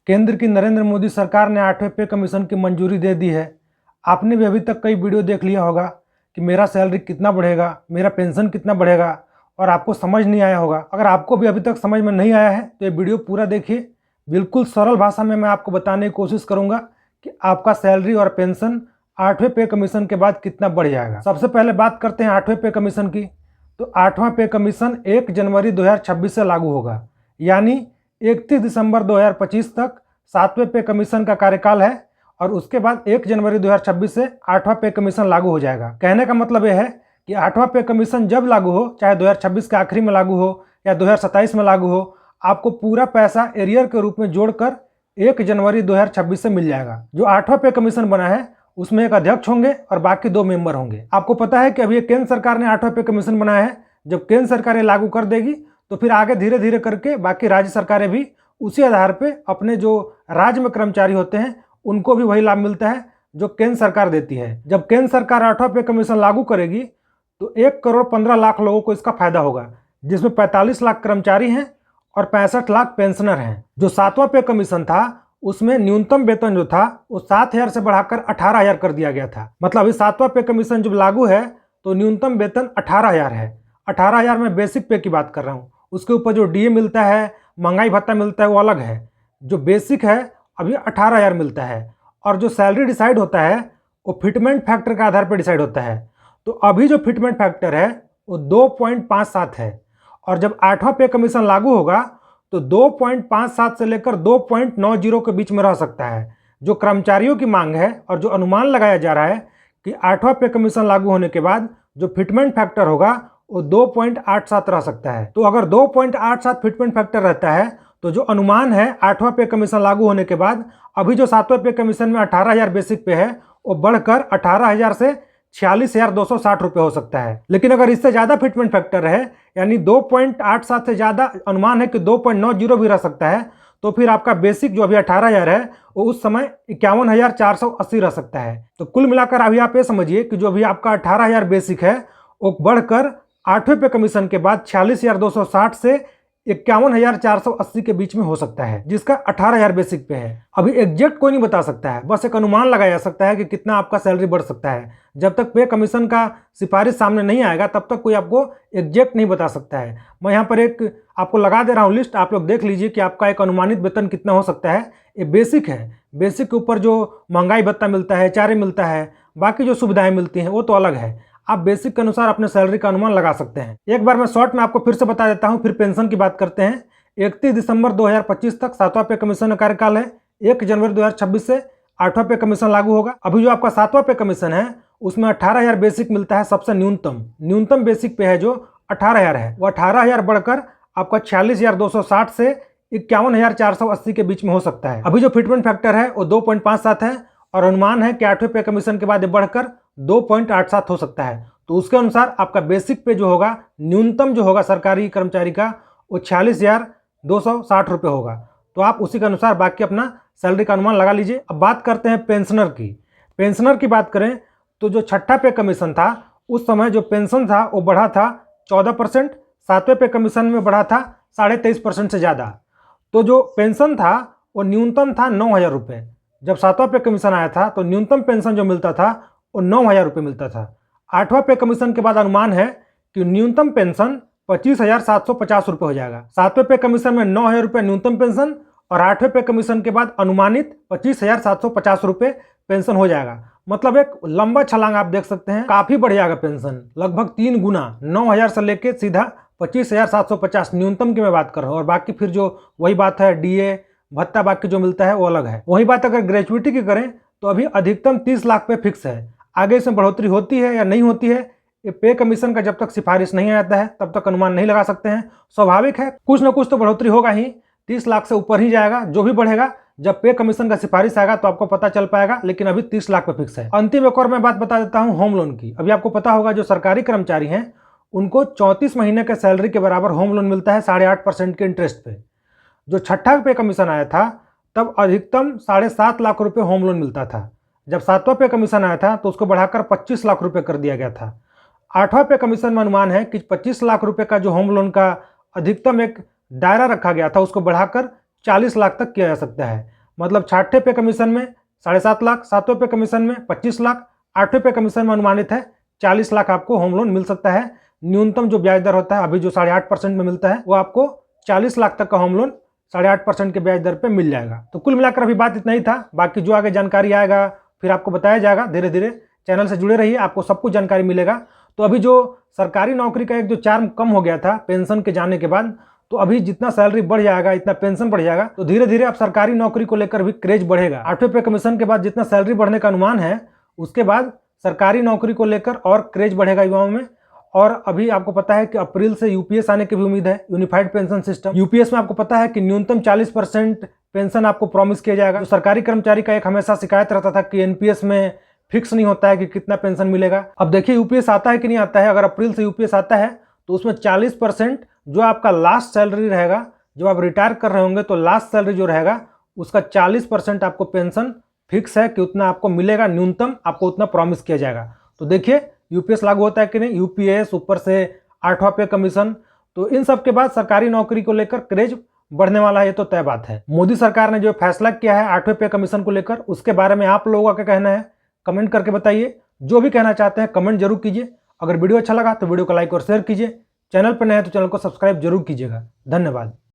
केंद्र की नरेंद्र मोदी सरकार ने 8वें पे कमीशन की मंजूरी दे दी है। आपने भी अभी तक कई वीडियो देख लिया होगा कि मेरा सैलरी कितना बढ़ेगा, मेरा पेंशन कितना बढ़ेगा, और आपको समझ नहीं आया होगा। अगर आपको भी अभी तक समझ में नहीं आया है तो ये वीडियो पूरा देखिए। बिल्कुल सरल भाषा में मैं आपको बताने की कोशिश करूँगा कि आपका सैलरी और पेंशन 8वें पे कमीशन के बाद कितना बढ़ जाएगा। सबसे पहले बात करते हैं 8वें पे कमीशन की। तो 8वां पे कमीशन 1 जनवरी 2026 से लागू होगा, यानी 31 दिसंबर 2025 तक 7वें पे कमीशन का कार्यकाल है और उसके बाद 1 जनवरी 2026 से 8वां पे कमीशन लागू हो जाएगा। कहने का मतलब यह है कि 8वां पे कमीशन जब लागू हो, चाहे 2026 के आखिरी में लागू हो या 2027 में लागू हो, आपको पूरा पैसा एरियर के रूप में जोड़कर 1 जनवरी 2026 से मिल जाएगा। जो 8वां पे कमीशन बना है उसमें एक अध्यक्ष होंगे और बाकी 2 मेंबर होंगे। आपको पता है कि अभी केंद्र सरकार ने 8वां पे कमीशन बनाया है। जब केंद्र सरकार लागू कर देगी तो फिर आगे धीरे धीरे करके बाकी राज्य सरकारें भी उसी आधार पे अपने जो राज्य में कर्मचारी होते हैं उनको भी वही लाभ मिलता है जो केंद्र सरकार देती है। जब केंद्र सरकार 8वां पे कमीशन लागू करेगी तो 1,15,00,000 लोगों को इसका फायदा होगा, जिसमें 45 लाख कर्मचारी हैं और 65 लाख पेंशनर हैं। जो 7वां पे कमीशन था उसमें न्यूनतम वेतन जो था वो 7,000 से बढ़ाकर 18,000 कर दिया गया था। मतलब अभी 7वां पे कमीशन जब लागू है तो न्यूनतम वेतन 18,000 है। 18,000 में बेसिक पे की बात कर रहा हूँ, उसके ऊपर जो डीए मिलता है, महंगाई भत्ता मिलता है, वो अलग है। जो बेसिक है अभी 18,000 मिलता है और जो सैलरी डिसाइड होता है वो फिटमेंट फैक्टर के आधार पर डिसाइड होता है। तो अभी जो फिटमेंट फैक्टर है वो 2.57 है और जब 8वां पे कमीशन लागू होगा तो 2.57 से लेकर 2.90 के बीच में रह सकता है। जो कर्मचारियों की मांग है और जो अनुमान लगाया जा रहा है कि 8वां पे कमीशन लागू होने के बाद जो फिटमेंट फैक्टर होगा वो 2.87 रह सकता है। तो अगर 2.87 फिटमेंट फैक्टर रहता है तो जो अनुमान है 8वां पे कमीशन लागू होने के बाद अभी जो 7वें पे कमीशन में 18,000 बेसिक पे है वो बढ़कर 18,000 से 46,260 रुपये हो सकता है। लेकिन अगर इससे ज़्यादा फिटमेंट फैक्टर है, यानी 2.87 से ज़्यादा अनुमान है कि 2.90 भी रह सकता है, तो फिर आपका बेसिक जो अभी 18,000 है वो उस समय 51,480 रह सकता है। तो कुल मिलाकर अभी आप ये समझिए कि जो अभी आपका 18,000 बेसिक है वो बढ़कर 8वें पे कमीशन के बाद 46,260 से 51,480 के बीच में हो सकता है, जिसका 18,000 बेसिक पे है। अभी एग्जैक्ट कोई नहीं बता सकता है, बस एक अनुमान लगाया जा सकता है कि कितना आपका सैलरी बढ़ सकता है। जब तक पे कमीशन का सिफारिश सामने नहीं आएगा तब तक कोई आपको एग्जैक्ट नहीं बता सकता है। मैं यहाँ पर एक आपको लगा दे रहा हूँ लिस्ट, आप लोग देख लीजिए कि आपका एक अनुमानित वेतन कितना हो सकता है। ये बेसिक है, बेसिक के ऊपर जो महंगाई भत्ता मिलता है, चारे मिलता है, बाकी जो सुविधाएं मिलती हैं वो तो अलग है। आप बेसिक के अनुसार अपने सैलरी का अनुमान लगा सकते हैं। एक बार मैं शॉर्ट में आपको फिर से बता देता हूं, फिर पेंशन की बात करते हैं। 31 दिसंबर 2025 तक 7वां पे कमीशन का कार्यकाल है। 1 जनवरी 2026 से 8वां पे कमीशन लागू होगा। अभी जो आपका 7वां पे कमीशन है उसमें 18,000 बेसिक मिलता है, सबसे न्यूनतम बेसिक पे है जो 18,000 है, वो 18,000 बढ़कर आपका 46,260 से 51,480 के बीच में हो सकता है। अभी जो फिटमेंट फैक्टर है वो 2.57 है और अनुमान है कि 8वें पे कमीशन के बाद ये बढ़कर 2.87 हो सकता है। तो उसके अनुसार आपका बेसिक पे जो होगा, न्यूनतम जो होगा सरकारी कर्मचारी का, वो 46,260 रुपये होगा। तो आप उसी के अनुसार बाकी अपना सैलरी का अनुमान लगा लीजिए। अब बात करते हैं पेंशनर की। पेंशनर की बात करें तो जो 6ठा पे कमीशन था उस समय जो पेंशन था वो बढ़ा था 14%, 7वें पे कमीशन में बढ़ा था 23.5% से ज़्यादा। तो जो पेंशन था वो न्यूनतम था 9,000 रुपये। जब 7वां पे कमीशन आया था तो न्यूनतम पेंशन जो मिलता था वो 9,000 रुपये मिलता था। 8वां पे कमीशन के बाद अनुमान है कि न्यूनतम पेंशन 25,750 रुपये हो जाएगा। 7वें पे कमीशन में 9,000 रुपये न्यूनतम पेंशन और 8वें पे कमीशन के बाद अनुमानित 25,750 रुपये पेंशन हो जाएगा। मतलब एक लंबा छलांग आप देख सकते हैं, काफ़ी बढ़ जाएगा पेंशन, लगभग 3 गुना, 9,000 से लेके सीधा 25,750 न्यूनतम की मैं बात कर रहा हूँ। और बाकी फिर जो वही बात है डीए भत्ता बाकी जो मिलता है वो अलग है। वही बात अगर ग्रेजुएटी की करें तो अभी अधिकतम 30 लाख पे फिक्स है। आगे इसमें बढ़ोतरी होती है या नहीं होती है, ये पे कमीशन का जब तक सिफारिश नहीं आता है तब तक अनुमान नहीं लगा सकते हैं। स्वाभाविक है कुछ ना कुछ तो बढ़ोतरी होगा ही, 30 लाख से ऊपर ही जाएगा। जो भी बढ़ेगा जब पे कमीशन का सिफारिश आएगा तो आपको पता चल पाएगा, लेकिन अभी 30 लाख पे फिक्स है। अंतिम एक और मैं बात बता देता हूँ होम लोन की। अभी आपको पता होगा जो सरकारी कर्मचारी हैं उनको 34 महीने के सैलरी के बराबर होम लोन मिलता है 8.5% के इंटरेस्ट पे। जो 6ठा पे कमीशन आया था तब अधिकतम 7.5 लाख रुपए होम लोन मिलता था। जब 7वां पे कमीशन आया था तो उसको बढ़ाकर 25 लाख रुपए कर दिया गया था। 8वां पे कमीशन में अनुमान है कि 25 लाख रुपए का जो होम लोन का अधिकतम एक दायरा रखा गया था उसको बढ़ाकर 40 लाख तक किया जा सकता है। मतलब 6ठे पे कमीशन में 7.5 लाख, 7वें पे कमीशन में 25 लाख, 8वें पे कमीशन में अनुमानित है 40 लाख आपको होम लोन मिल सकता है। न्यूनतम जो ब्याज दर होता है अभी जो 8.5% में मिलता है वो आपको 40 लाख तक का होम लोन 8.5% के ब्याज दर पे मिल जाएगा। तो कुल मिलाकर अभी बात इतना ही था, बाकी जो आगे जानकारी आएगा फिर आपको बताया जाएगा। धीरे धीरे चैनल से जुड़े रहिए, आपको सब कुछ जानकारी मिलेगा। तो अभी जो सरकारी नौकरी का एक जो चार्म कम हो गया था पेंशन के जाने के बाद, तो अभी जितना सैलरी बढ़ जाएगा इतना पेंशन बढ़ जाएगा, तो धीरे धीरे अब सरकारी नौकरी को लेकर भी क्रेज बढ़ेगा। 8वें पे कमीशन के बाद जितना सैलरी बढ़ने का अनुमान है उसके बाद सरकारी नौकरी को लेकर और क्रेज बढ़ेगा युवाओं में। और अभी आपको पता है कि अप्रैल से यूपीएस आने की भी उम्मीद है, यूनिफाइड पेंशन सिस्टम। यूपीएस में आपको पता है कि न्यूनतम 40% पेंशन आपको प्रॉमिस किया जाएगा। जो सरकारी कर्मचारी का एक हमेशा शिकायत रहता था कि एनपीएस में फिक्स नहीं होता है कि कितना पेंशन मिलेगा। अब देखिए यूपीएस आता है कि नहीं आता है। अगर अप्रैल से यूपीएस आता है तो उसमें 40% जो आपका लास्ट सैलरी रहेगा, जब आप रिटायर कर रहे होंगे तो लास्ट सैलरी जो रहेगा उसका 40% आपको पेंशन फिक्स है कि उतना आपको मिलेगा, न्यूनतम आपको उतना प्रॉमिस किया जाएगा। तो देखिए यूपीएस लागू होता है कि नहीं, यूपीएस ऊपर से 8वां पे कमीशन, तो इन सब के बाद सरकारी नौकरी को लेकर क्रेज बढ़ने वाला है, ये तो तय बात है। मोदी सरकार ने जो फैसला किया है 8वें पे कमीशन को लेकर, उसके बारे में आप लोगों का क्या कहना है कमेंट करके बताइए। जो भी कहना चाहते हैं कमेंट जरूर कीजिए। अगर वीडियो अच्छा लगा तो वीडियो को लाइक और शेयर कीजिए। चैनल पर नए हैं तो चैनल को सब्सक्राइब जरूर कीजिएगा। धन्यवाद।